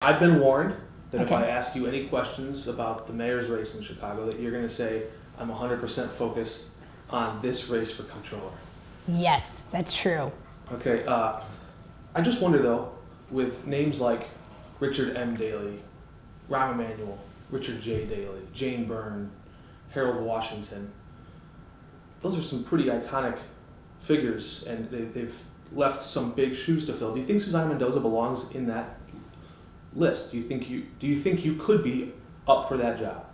I've been warned that if Okay. I ask you any questions about the mayor's race in Chicago, that you're going to say, I'm 100% focused on this race for comptroller. Yes, that's true. Okay, I just wonder though, with names like Richard M. Daley, Rahm Emanuel, Richard J. Daley, Jane Byrne, Harold Washington, those are some pretty iconic figures, and they've left some big shoes to fill. Do you think Susana Mendoza belongs in that list? Do you think you could be up for that job?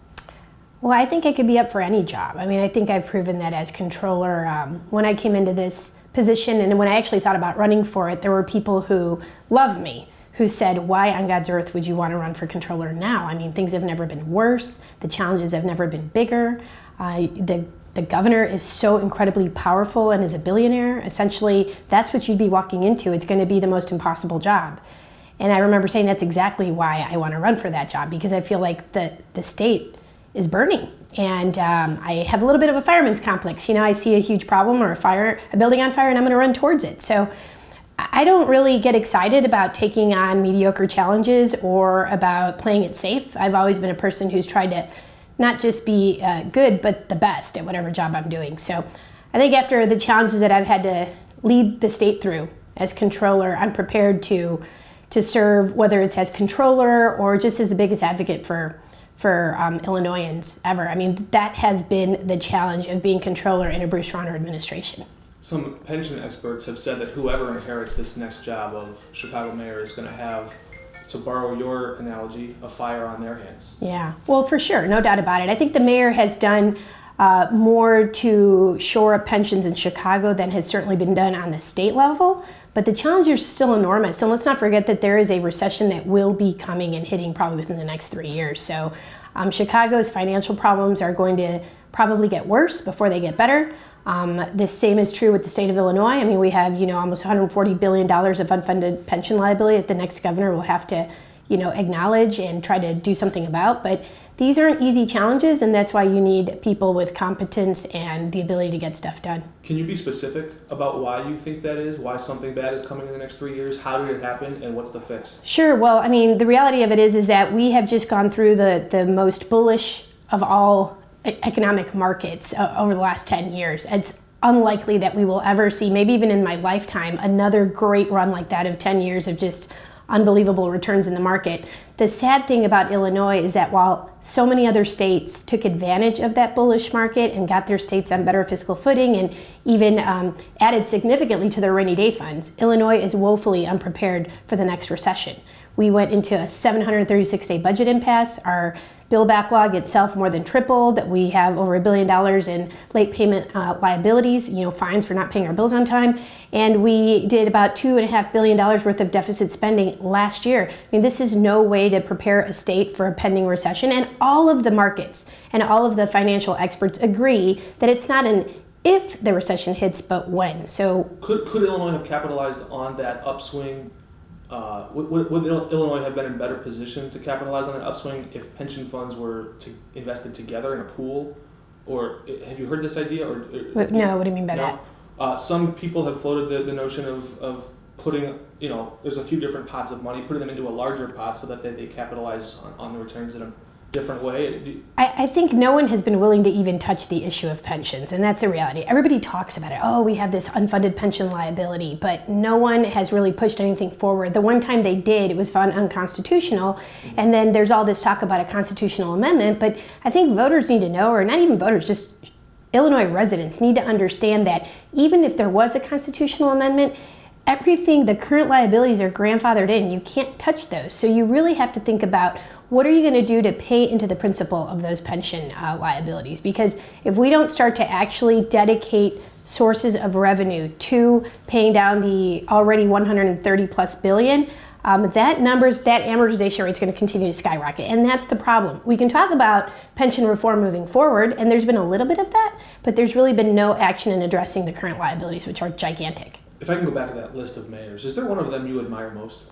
Well, I think I could be up for any job. I mean, I think I've proven that as controller. When I came into this position and when I actually thought about running for it, there were people who loved me, who said, why on God's earth would you want to run for controller now? I mean, things have never been worse. The challenges have never been bigger. The governor is so incredibly powerful and is a billionaire. Essentially, that's what you'd be walking into. It's going to be the most impossible job. And I remember saying that's exactly why I want to run for that job, because I feel like the state is burning. And I have a little bit of a fireman's complex. You know, I see a huge problem or a building on fire, and I'm going to run towards it. So I don't really get excited about taking on mediocre challenges or about playing it safe. I've always been a person who's tried to not just be good, but the best at whatever job I'm doing. So I think after the challenges that I've had to lead the state through as controller, I'm prepared to serve, whether it's as controller or just as the biggest advocate for Illinoisans ever. I mean, that has been the challenge of being controller in a Bruce Rauner administration. Some pension experts have said that whoever inherits this next job of Chicago mayor is going to have, to borrow your analogy, a fire on their hands. Yeah, well, for sure, no doubt about it. I think the mayor has done more to shore up pensions in Chicago than has certainly been done on the state level. But the challenges are still enormous. And let's not forget that there is a recession that will be coming and hitting probably within the next 3 years. So Chicago's financial problems are going to probably get worse before they get better. The same is true with the state of Illinois. I mean, we have, almost $140 billion of unfunded pension liability that the next governor will have to, acknowledge and try to do something about. But these aren't easy challenges, and that's why you need people with competence and the ability to get stuff done. Can you be specific about why you think that is? Why something bad is coming in the next 3 years? How did it happen, and what's the fix? Sure. Well, I mean, the reality of it is that we have just gone through the most bullish of all economic markets over the last 10 years. It's unlikely that we will ever see, maybe even in my lifetime, another great run like that of 10 years of just unbelievable returns in the market. The sad thing about Illinois is that while so many other states took advantage of that bullish market and got their states on better fiscal footing and even added significantly to their rainy day funds, Illinois is woefully unprepared for the next recession. We went into a 736-day budget impasse. Our bill backlog itself more than tripled. We have over $1 billion in late payment liabilities, fines for not paying our bills on time. And we did about $2.5 billion worth of deficit spending last year. I mean, this is no way to prepare a state for a pending recession. And all of the markets and all of the financial experts agree that it's not an if the recession hits, but when. So could Illinois have capitalized on that upswing? Would Illinois have been in better position to capitalize on that upswing if pension funds were invested together in a pool? Or have you heard this idea? No, what do you mean by that? Some people have floated the notion of putting, there's a few different pots of money, putting them into a larger pot so that they capitalize on the returns in a different way. I think no one has been willing to even touch the issue of pensions, and that's the reality. Everybody talks about it. Oh, we have this unfunded pension liability, but no one has really pushed anything forward. The one time they did, it was found unconstitutional, and then there's all this talk about a constitutional amendment, but I think voters need to know, or not even voters, just Illinois residents need to understand that even if there was a constitutional amendment, everything, the current liabilities are grandfathered in. You can't touch those. So you really have to think about what are you going to do to pay into the principal of those pension liabilities? Because if we don't start to actually dedicate sources of revenue to paying down the already 130 plus billion, that amortization rate is going to continue to skyrocket. And that's the problem. We can talk about pension reform moving forward, and there's been a little bit of that, but there's really been no action in addressing the current liabilities, which are gigantic. If I can go back to that list of mayors, is there one of them you admire most?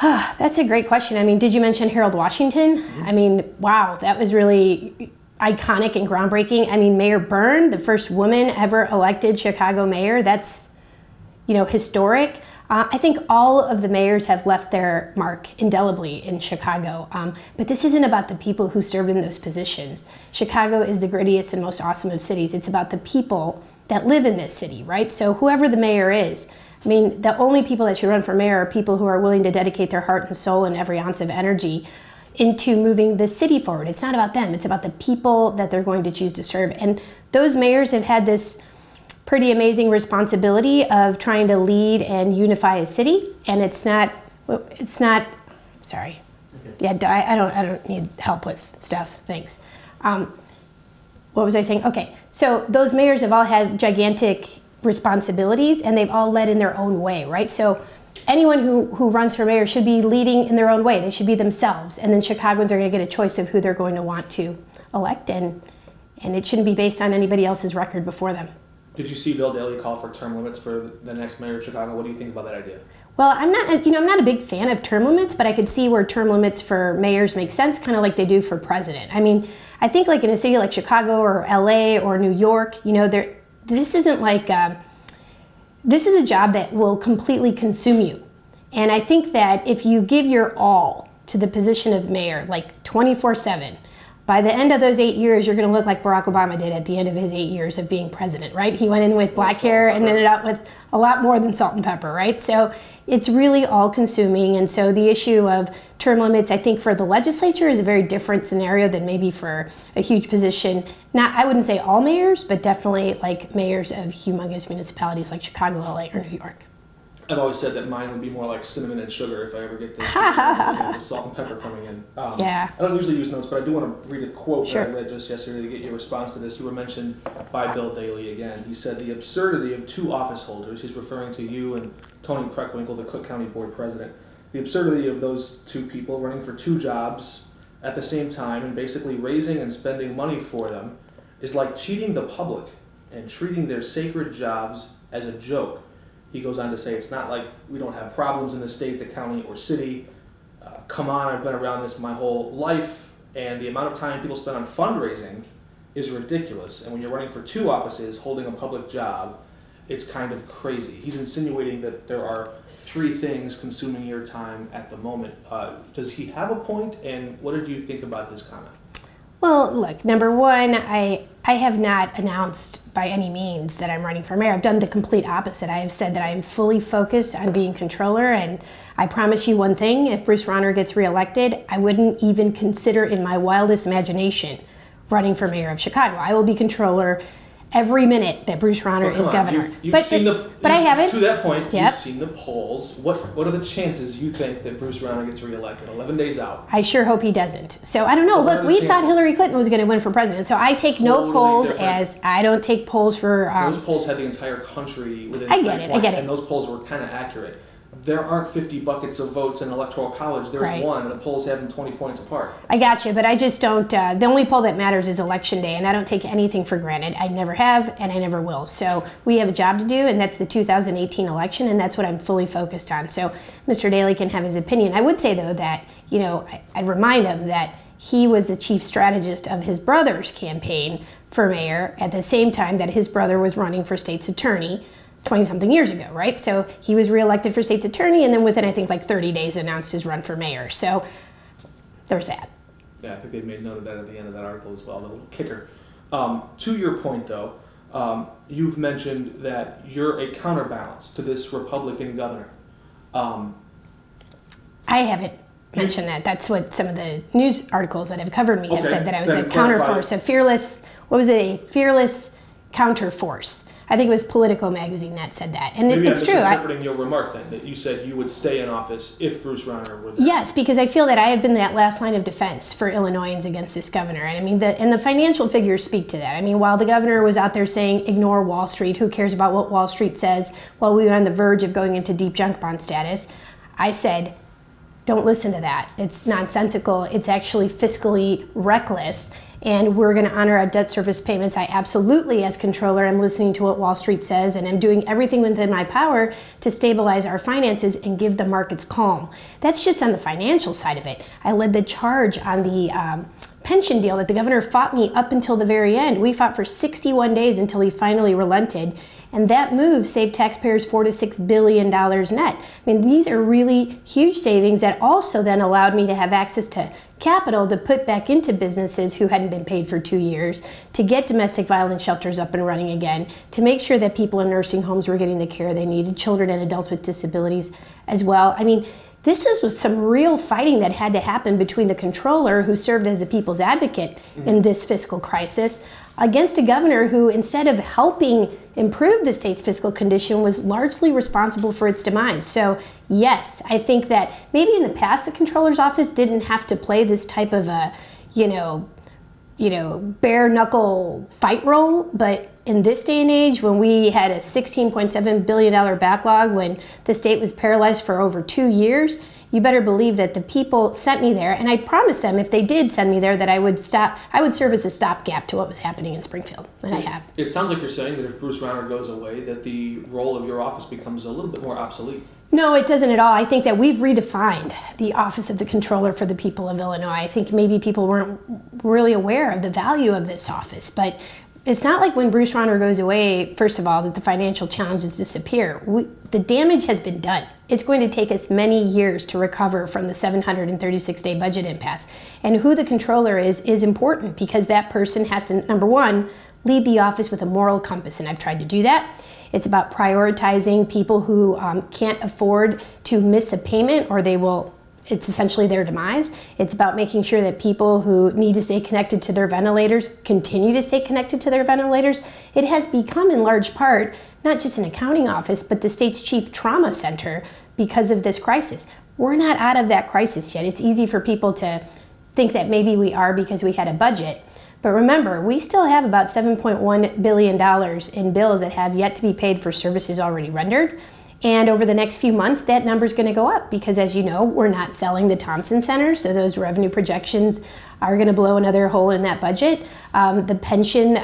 That's a great question. I mean, did you mention Harold Washington? Mm-hmm. I mean, wow, that was really iconic and groundbreaking. I mean, Mayor Byrne, the first woman ever elected Chicago mayor, that's, historic. I think all of the mayors have left their mark indelibly in Chicago, but this isn't about the people who served in those positions. Chicago is the grittiest and most awesome of cities. It's about the people that live in this city, right? So whoever the mayor is, I mean, the only people that should run for mayor are people who are willing to dedicate their heart and soul and every ounce of energy into moving the city forward. It's not about them, it's about the people that they're going to choose to serve. And those mayors have had this pretty amazing responsibility of trying to lead and unify a city, and it's not, sorry. Okay. Yeah, I don't need help with stuff, thanks. What was I saying? Okay, so those mayors have all had gigantic responsibilities, and they've all led in their own way, right? So anyone who runs for mayor should be leading in their own way. They should be themselves, and then Chicagoans are going to get a choice of who they're going to want to elect, and it shouldn't be based on anybody else's record before them. Did you see Bill Daley call for term limits for the next mayor of Chicago? What do you think about that idea? Well, I'm not a big fan of term limits, but I could see where term limits for mayors make sense, kind of like they do for president. I mean, I think like in a city like Chicago or LA or New York, this isn't like, this is a job that will completely consume you. And I think that if you give your all to the position of mayor, like 24/7, by the end of those 8 years, you're going to look like Barack Obama did at the end of his 8 years of being president, right? He went in with black hair and ended up with a lot more than salt and pepper, right? So it's really all-consuming, and so the issue of term limits, I think, for the legislature is a very different scenario than maybe for a huge position. I wouldn't say all mayors, but definitely like mayors of humongous municipalities like Chicago, LA, or New York. I've always said that mine would be more like cinnamon and sugar if I ever get the salt and pepper coming in. Yeah. I don't usually use notes, but I do want to read a quote Sure. that I read just yesterday to get your response to this. You were mentioned by Bill Daley again. He said, the absurdity of two office holders, he's referring to you and Tony Preckwinkle, the Cook County Board President, the absurdity of those two people running for two jobs at the same time and basically raising and spending money for them is like cheating the public and treating their sacred jobs as a joke. He goes on to say, it's not like we don't have problems in the state, the county, or city. Come on, I've been around this my whole life, and the amount of time people spend on fundraising is ridiculous. And when you're running for two offices, holding a public job, it's kind of crazy. He's insinuating that there are three things consuming your time at the moment. Does he have a point, and what did you think about his comment? Well, look, number one, I have not announced by any means that I'm running for mayor. I've done the complete opposite. I have said that I am fully focused on being controller, and I promise you one thing, if Bruce Rauner gets reelected, I wouldn't even consider in my wildest imagination running for mayor of Chicago. I will be controller every minute that Bruce Rauner is governor. But I haven't. To that point, Yep. You've seen the polls. What are the chances you think that Bruce Rauner gets reelected? 11 days out. I sure hope he doesn't. So I don't know. So look, we thought Hillary Clinton was going to win for president. So I take no polls as I don't take polls for. Those polls had the entire country within I get it. and those polls were kind of accurate. There aren't 50 buckets of votes in electoral college. There's Right. one, and the polls have them 20 points apart. I got you, but I just don't. The only poll that matters is election day, and I don't take anything for granted. I never have, and I never will. So we have a job to do, and that's the 2018 election, and that's what I'm fully focused on. So Mr. Daley can have his opinion. I would say, though, that I'd remind him that he was the chief strategist of his brother's campaign for mayor at the same time that his brother was running for state's attorney 20-something years ago, right? So he was reelected for state's attorney, and then within, I think, like 30 days announced his run for mayor. So there's that. Yeah, I think they made note of that at the end of that article as well, the little kicker. To your point, though, you've mentioned that you're a counterbalance to this Republican governor. I haven't mentioned that. That's what some of the news articles that have covered me have said, that I was a counterforce, a fearless, a fearless counterforce. I think it was Politico magazine that said that, and it's true. Maybe I'm misinterpreting your remark then, that you said you would stay in office if Bruce Rauner were there. Yes, because I feel that I have been that last line of defense for Illinoisans against this governor, and I mean, the financial figures speak to that. I mean, while the governor was out there saying, ignore Wall Street, who cares about what Wall Street says, while we were on the verge of going into deep junk bond status, I said, don't listen to that. It's nonsensical. It's actually fiscally reckless. And we're going to honor our debt service payments. I absolutely, as controller, am listening to what Wall Street says, and I'm doing everything within my power to stabilize our finances and give the markets calm. That's just on the financial side of it. I led the charge on the pension deal that the governor fought me up until the very end. We fought for 61 days until he finally relented, And that move saved taxpayers $4 to $6 billion net. I mean, these are really huge savings that also then allowed me to have access to capital to put back into businesses who hadn't been paid for 2 years, to get domestic violence shelters up and running again, to make sure that people in nursing homes were getting the care they needed, children and adults with disabilities as well. I mean, this was some real fighting that had to happen between the comptroller, who served as the people's advocate in this fiscal crisis, against a governor who, instead of helping improve the state's fiscal condition, was largely responsible for its demise. So yes, I think that maybe in the past the comptroller's office didn't have to play this type of a, bare knuckle fight role, but in this day and age, when we had a $16.7 billion backlog, when the state was paralyzed for over 2 years, you better believe that the people sent me there, and I promised them if they did send me there that I would serve as a stopgap to what was happening in Springfield, and I have. It sounds like you're saying that if Bruce Rauner goes away, that the role of your office becomes a little bit more obsolete. No, it doesn't at all. I think that we've redefined the office of the comptroller for the people of Illinois. I think maybe people weren't really aware of the value of this office, but it's not like when Bruce Rauner goes away, first of all, that the financial challenges disappear. The damage has been done. It's going to take us many years to recover from the 736-day budget impasse. And who the comptroller is important, because that person has to, number one, lead the office with a moral compass, and I've tried to do that. It's about prioritizing people who can't afford to miss a payment, or it's essentially their demise. It's about making sure that people who need to stay connected to their ventilators continue to stay connected to their ventilators. It has become, in large part, not just an accounting office, but the state's chief trauma center because of this crisis. We're not out of that crisis yet. It's easy for people to think that maybe we are because we had a budget. But remember, we still have about $7.1 billion in bills that have yet to be paid for services already rendered. And over the next few months, that number is going to go up because, as you know, we're not selling the Thompson Center, so those revenue projections are going to blow another hole in that budget. The pension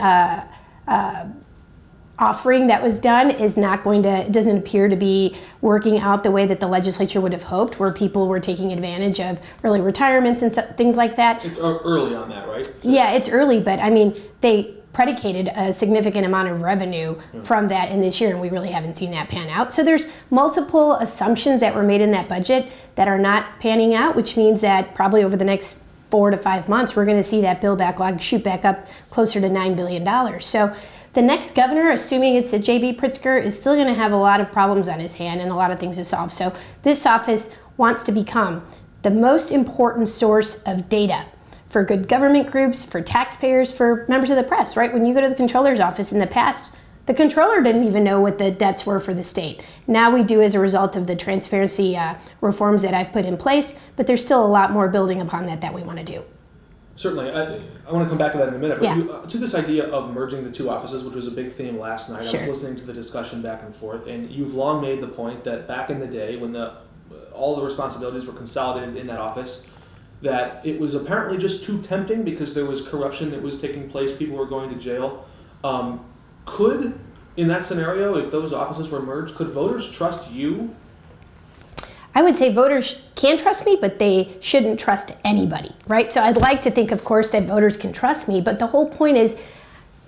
offering that was done doesn't appear to be working out the way that the legislature would have hoped, where people were taking advantage of early retirements and things like that. It's early on that, right? Yeah, it's early, but I mean, they predicated a significant amount of revenue from that in this year, and we really haven't seen that pan out. So there's multiple assumptions that were made in that budget that are not panning out, which means that probably over the next 4 to 5 months, we're going to see that bill backlog shoot back up closer to $9 billion. So the next governor, assuming it's a J.B. Pritzker, is still going to have a lot of problems on his hand and a lot of things to solve. So this office wants to become the most important source of data for good government groups, for taxpayers, for members of the press, right? When you go to the comptroller's office in the past, the comptroller didn't even know what the debts were for the state. Now we do as a result of the transparency reforms that I've put in place, but there's still a lot more building upon that we want to do. Certainly. I want to come back to that in a minute, but to this idea of merging the two offices, which was a big theme last night. Sure. I was listening to the discussion back and forth, and you've long made the point that back in the day when all the responsibilities were consolidated in that office, that it was apparently just too tempting because there was corruption that was taking place, people were going to jail. Could, in that scenario, if those offices were merged, could voters trust you? I would say voters can trust me, but they shouldn't trust anybody, right? So I'd like to think, of course, that voters can trust me, but the whole point is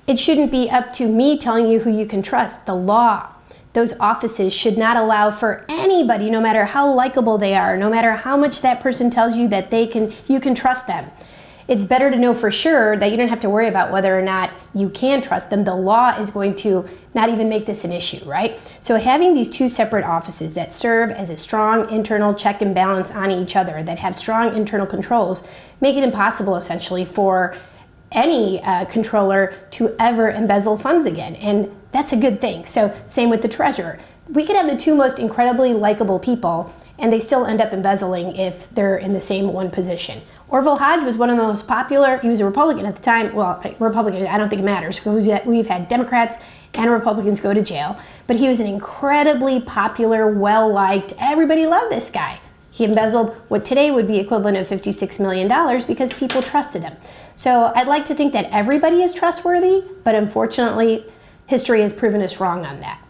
it shouldn't be up to me telling you who you can trust. The law, those offices should not allow for anybody, no matter how likable they are, no matter how much that person tells you that you can trust them. It's better to know for sure that you don't have to worry about whether or not you can trust them. The law is going to not even make this an issue, right? So having these two separate offices that serve as a strong internal check and balance on each other, that have strong internal controls, make it impossible essentially for any controller to ever embezzle funds again. And that's a good thing. So same with the treasurer. We could have the two most incredibly likable people and they still end up embezzling if they're in the same one position. Orville Hodge was one of the most popular, he was a Republican at the time, well, Republican, I don't think it matters, because we've had Democrats and Republicans go to jail, but he was an incredibly popular, well-liked, everybody loved this guy. He embezzled what today would be equivalent of $56 million because people trusted him. So I'd like to think that everybody is trustworthy, but unfortunately, history has proven us wrong on that.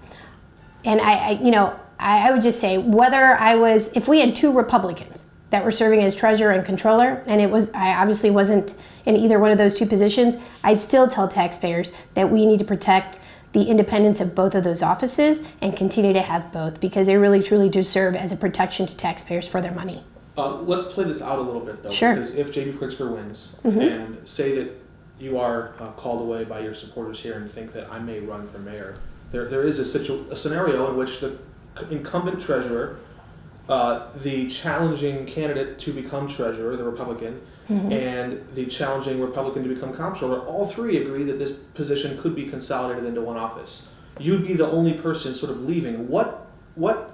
And I would just say if we had two Republicans that were serving as treasurer and controller, and I obviously wasn't in either one of those two positions, I'd still tell taxpayers that we need to protect the independence of both of those offices and continue to have both, because they really truly do serve as a protection to taxpayers for their money. Let's play this out a little bit, though. Sure. Because if J.B. Pritzker wins, and say that you are called away by your supporters here and think that I may run for mayor, there is a scenario in which the incumbent treasurer, the challenging candidate to become treasurer, the Republican, and the challenging Republican to become comptroller, all three agree that this position could be consolidated into one office. You'd be the only person sort of leaving. What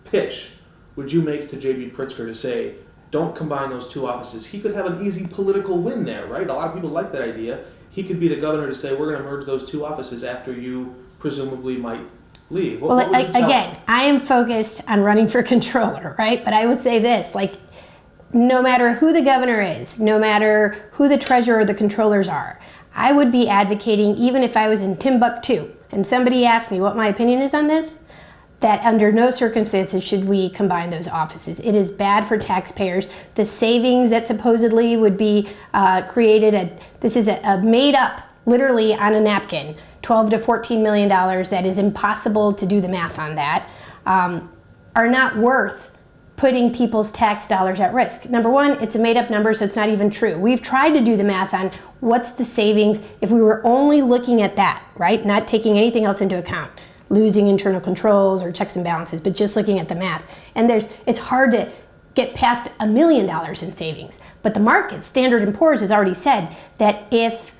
pitch would you make to J.B. Pritzker to say, don't combine those two offices? He could have an easy political win there, right? A lot of people like that idea. He could be the governor to say, we're going to merge those two offices after you presumably might leave. Well, again, I am focused on running for controller, right? But I would say this, like, no matter who the governor is, no matter who the treasurer or the controllers are, I would be advocating, even if I was in Timbuktu and somebody asked me what my opinion is on this, that under no circumstances should we combine those offices. It is bad for taxpayers. The savings that supposedly would be created, this is a made up, literally on a napkin, $12 to $14 million, that is impossible to do the math on that, are not worth putting people's tax dollars at risk. Number one, it's a made up number, so it's not even true. We've tried to do the math on what's the savings if we were only looking at that, right? Not taking anything else into account, losing internal controls or checks and balances, but just looking at the math. And it's hard to get past $1 million in savings. But the market, Standard & Poor's, has already said that if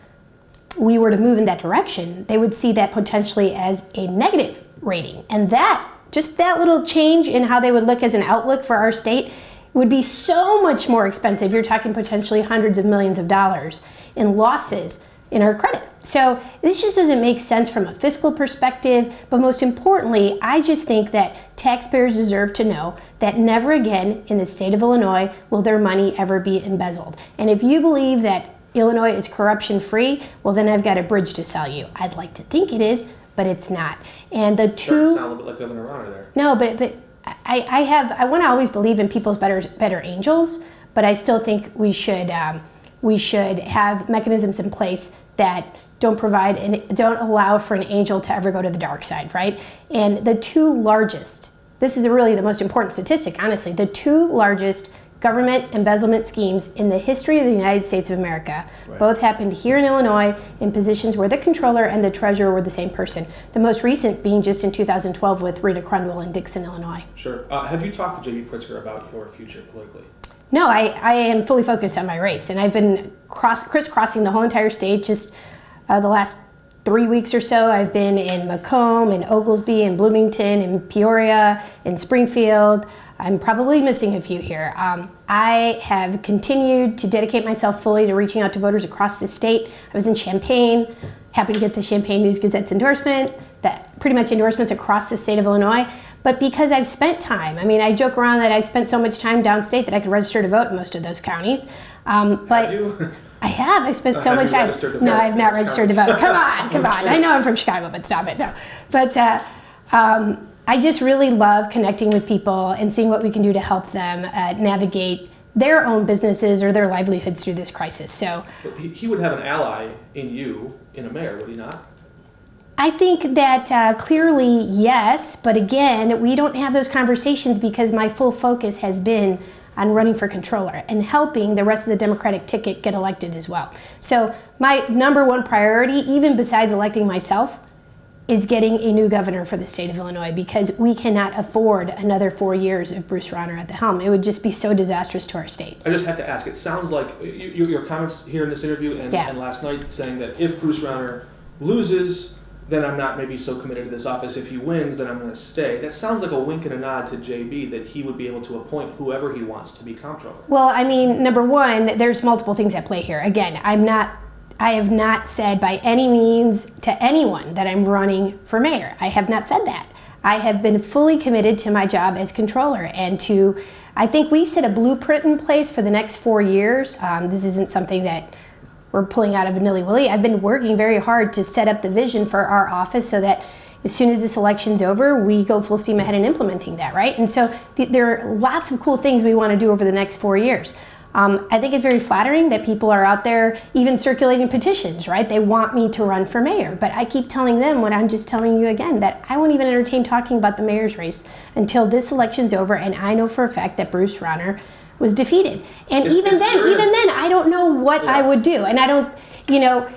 we were to move in that direction, they would see that potentially as a negative rating. And that, just that little change in how they would look as an outlook for our state would be so much more expensive. You're talking potentially hundreds of millions of dollars in losses in our credit. So this just doesn't make sense from a fiscal perspective, but most importantly, I just think that taxpayers deserve to know that never again in the state of Illinois will their money ever be embezzled. And if you believe that Illinois is corruption-free, well then I've got a bridge to sell you. I'd like to think it is, but it's not. And the two... Sound a little bit like Governor Rauner there. No, but I want to always believe in people's better angels, but I still think we should have mechanisms in place that don't provide and don't allow for an angel to ever go to the dark side, right? And the two largest, this is really the most important statistic, honestly, the two largest government embezzlement schemes in the history of the United States of America, both happened here in Illinois in positions where the controller and the treasurer were the same person. The most recent being just in 2012 with Rita Crundwell in Dixon, Illinois. Sure. Have you talked to J.B. Pritzker about your future politically? No, I am fully focused on my race, and I've been crisscrossing the whole entire state. Just the last 3 weeks or so, I've been in Macomb, in Oglesby, in Bloomington, in Peoria, in Springfield. I'm probably missing a few here. I have continued to dedicate myself fully to reaching out to voters across the state. I was in Champaign, happy to get the Champaign News-Gazette's endorsement, that pretty much endorsements across the state of Illinois. But because I've spent time, I mean, I joke around that I've spent so much time downstate that I could register to vote in most of those counties. But have you? I have. I've spent so much time. No, I've not registered to vote. Come on, come on. I know I'm from Chicago, but stop it. No. But I just really love connecting with people and seeing what we can do to help them navigate their own businesses or their livelihoods through this crisis. So he would have an ally in you, in a mayor, would he not? I think that clearly yes, but again, we don't have those conversations because my full focus has been on running for controller and helping the rest of the Democratic ticket get elected as well. So my number one priority, even besides electing myself, is getting a new governor for the state of Illinois, because we cannot afford another 4 years of Bruce Rauner at the helm. It would just be so disastrous to our state. I just have to ask, it sounds like your comments here in this interview and last night saying that if Bruce Rauner loses, then I'm not maybe so committed to this office. If he wins, then I'm going to stay. That sounds like a wink and a nod to JB that he would be able to appoint whoever he wants to be comptroller. Well, I mean, number one, there's multiple things at play here. Again, I have not said by any means to anyone that I'm running for mayor. I have not said that. I have been fully committed to my job as controller and to, I think we set a blueprint in place for the next 4 years. This isn't something that we're pulling out of a nilly-willy. I've been working very hard to set up the vision for our office so that as soon as this election's over, we go full steam ahead in implementing that, right? And so there are lots of cool things we want to do over the next 4 years. I think it's very flattering that people are out there even circulating petitions, right? They want me to run for mayor, but I keep telling them what I'm just telling you again, that I won't even entertain talking about the mayor's race until this election's over and I know for a fact that Bruce Rauner was defeated. And even then, I don't know what I would do. And I don't, you know,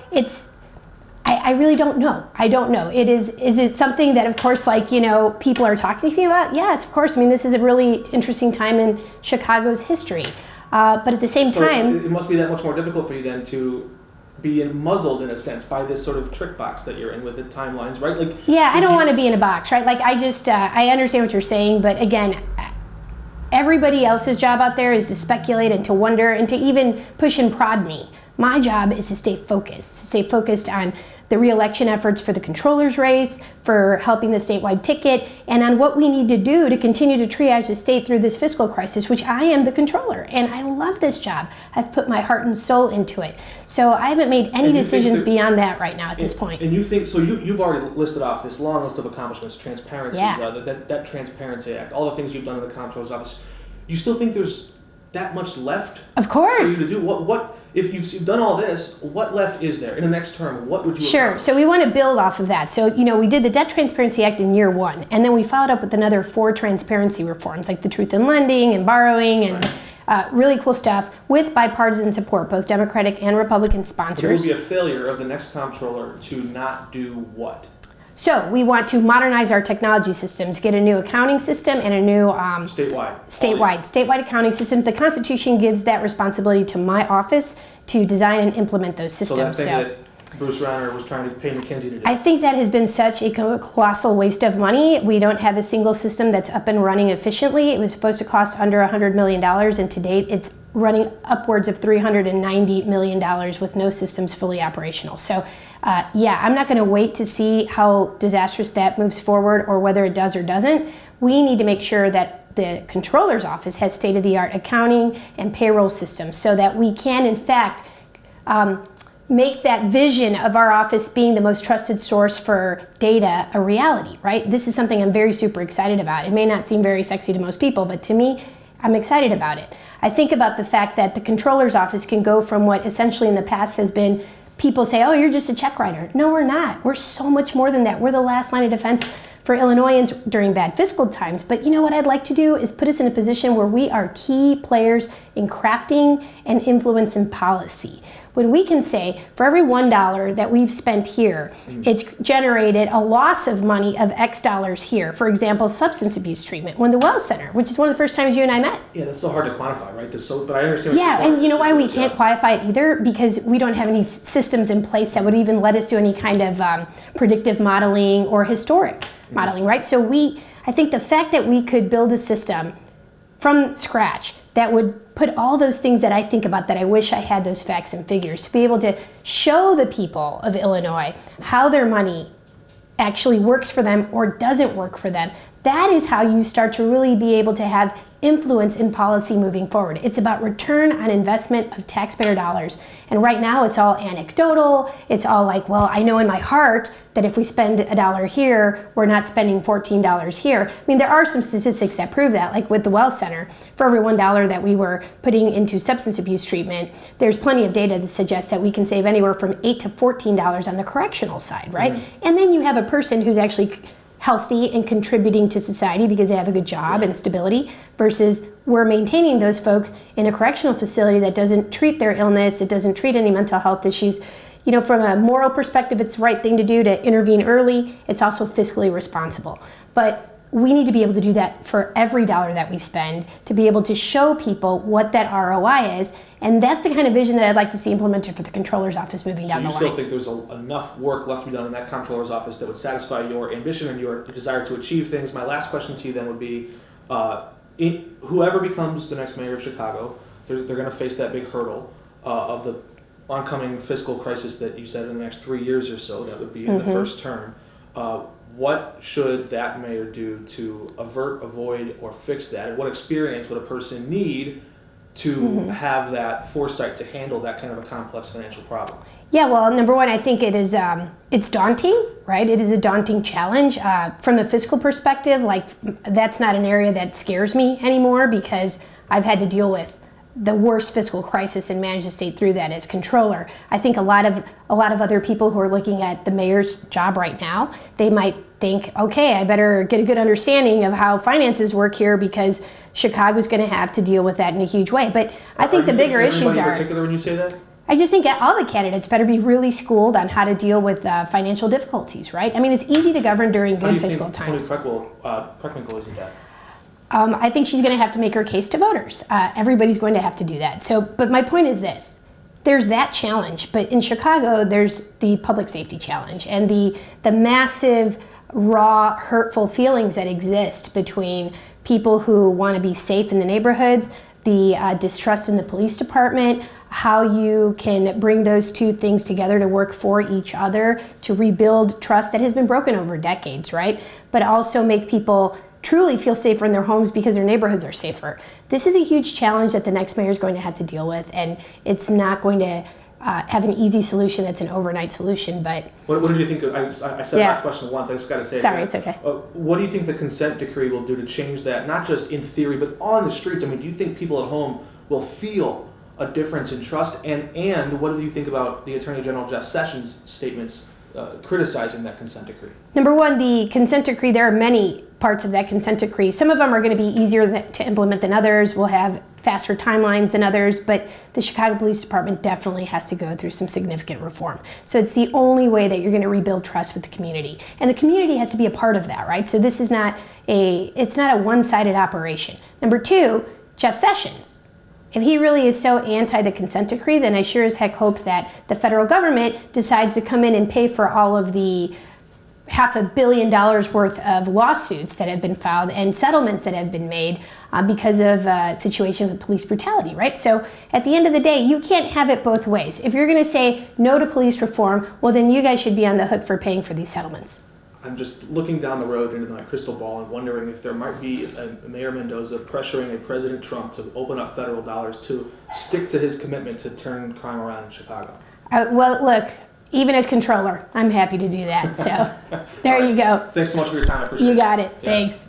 I really don't know. I don't know. Is it something that, of course, like, you know, people are talking to me about? Yes, of course. I mean, this is a really interesting time in Chicago's history. But at the same time... it must be that much more difficult for you then to be muzzled, in a sense, by this sort of trick box that you're in with the timelines, right? Like, yeah, I don't want to be in a box, right? Like, I just, I understand what you're saying, but again, everybody else's job out there is to speculate and to wonder and to even push and prod me. My job is to stay focused on the re-election efforts for the controller's race, for helping the statewide ticket, and on what we need to do to continue to triage the state through this fiscal crisis, which I am the controller, and I love this job. I've put my heart and soul into it. So I haven't made any decisions beyond that right now at this point. And you think, so you've already listed off this long list of accomplishments, transparency, that Transparency Act, all the things you've done in the Comptroller's office. You still think there's that much left? Of course. For you to do? What if you've done all this, what left is there in the next term? What would you Sure. So we want to build off of that. So, you know, we did the Debt Transparency Act in year 1, and then we followed up with another 4 transparency reforms, like the truth in lending and borrowing and really cool stuff with bipartisan support, both Democratic and Republican sponsors. But it would be a failure of the next comptroller to not do what? So we want to modernize our technology systems, get a new accounting system and a new statewide accounting system. The Constitution gives that responsibility to my office to design and implement those systems. So that thing that Bruce Rauner was trying to pay McKinsey to do. I think that has been such a colossal waste of money. We don't have a single system that's up and running efficiently. It was supposed to cost under $100 million, and to date it's running upwards of $390 million with no systems fully operational. So yeah, I'm not going to wait to see how disastrous that moves forward or whether it does or doesn't. We need to make sure that the controller's office has state-of-the-art accounting and payroll systems so that we can, in fact, make that vision of our office being the most trusted source for data a reality, right? This is something I'm very super excited about. It may not seem very sexy to most people, but to me, I'm excited about it. I think about the fact that the controller's office can go from what essentially in the past has been people say, oh, you're just a check writer. No, we're not. We're so much more than that. We're the last line of defense for Illinoisans during bad fiscal times. But you know what I'd like to do is put us in a position where we are key players in crafting and influencing policy. When we can say, for every $1 that we've spent here, it's generated a loss of money of X dollars here. For example, substance abuse treatment, when the Wells Center, which is one of the first times you and I met. Yeah, that's so hard to quantify, right? But I understand. Yeah, and you know why we can't quantify it either? Because we don't have any systems in place that would even let us do any kind of predictive modeling or historic modeling, right? So I think the fact that we could build a system from scratch that would put all those things that I think about, that I wish I had those facts and figures, to be able to show the people of Illinois how their money actually works for them or doesn't work for them. That is how you start to really be able to have influence in policy moving forward. It's about return on investment of taxpayer dollars. And right now it's all anecdotal. It's all like, well, I know in my heart that if we spend $1 here, we're not spending $14 here. I mean, there are some statistics that prove that, like with the Wells Center, for every $1 that we were putting into substance abuse treatment, there's plenty of data that suggests that we can save anywhere from $8 to $14 on the correctional side, right? And then you have a person who's actually healthy and contributing to society because they have a good job and stability, versus we're maintaining those folks in a correctional facility that doesn't treat their illness, it doesn't treat any mental health issues. You know, from a moral perspective, it's the right thing to do to intervene early. It's also fiscally responsible. But we need to be able to do that for every dollar that we spend, to be able to show people what that ROI is. And that's the kind of vision that I'd like to see implemented for the controller's office moving down the line. So you still think there's enough work left to be done in that comptroller's office that would satisfy your ambition and your desire to achieve things? My last question to you then would be, whoever becomes the next mayor of Chicago, they're going to face that big hurdle of the oncoming fiscal crisis that you said in the next 3 years or so, that would be in the first term. What should that mayor do to avert, avoid, or fix that? And what experience would a person need to have that foresight to handle that kind of a complex financial problem? Yeah, well, number one, I think it is, it's daunting, right? It is a daunting challenge. From a fiscal perspective, like, that's not an area that scares me anymore, because I've had to deal with the worst fiscal crisis and manage the state through that as controller. I think a lot of other people who are looking at the mayor's job right now, they might think, okay, I better get a good understanding of how finances work here because Chicago's going to have to deal with that in a huge way. But I think the bigger issues are. In particular, when you say that? I just think all the candidates better be really schooled on how to deal with financial difficulties, right? I mean, it's easy to govern during good fiscal times. Tony Preckwinkle isn't that? I think she's going to have to make her case to voters. Everybody's going to have to do that. So, but my point is this. There's that challenge, but in Chicago, there's the public safety challenge and the massive, raw, hurtful feelings that exist between people who want to be safe in the neighborhoods, the distrust in the police department, how you can bring those two things together to work for each other to rebuild trust that has been broken over decades, right? But also make people truly feel safer in their homes because their neighborhoods are safer. This is a huge challenge that the next mayor is going to have to deal with, and it's not going to have an easy solution that's an overnight solution. But what did you think of, I said that question once, I just got to say it Sorry, again. It's okay. What do you think the consent decree will do to change that, not just in theory, but on the streets? I mean, do you think people at home will feel a difference in trust? And what do you think about the Attorney General Jeff Sessions' statements criticizing that consent decree? Number one, the consent decree, there are many parts of that consent decree. Some of them are going to be easier to implement than others, will have faster timelines than others, but the Chicago Police Department definitely has to go through some significant reform. So it's the only way that you're going to rebuild trust with the community. And the community has to be a part of that, right? So this is it's not a one-sided operation. Number two, Jeff Sessions. If he really is so anti the consent decree, then I sure as heck hope that the federal government decides to come in and pay for all of the $500 million worth of lawsuits that have been filed and settlements that have been made because of situations with police brutality, right? So at the end of the day, you can't have it both ways. If you're going to say no to police reform, well, then you guys should be on the hook for paying for these settlements. I'm just looking down the road into my crystal ball and wondering if there might be a Mayor Mendoza pressuring a President Trump to open up federal dollars to stick to his commitment to turn crime around in Chicago. Well, look, even as controller, I'm happy to do that. So there you go. Thanks so much for your time. I appreciate it. You got it. Thanks.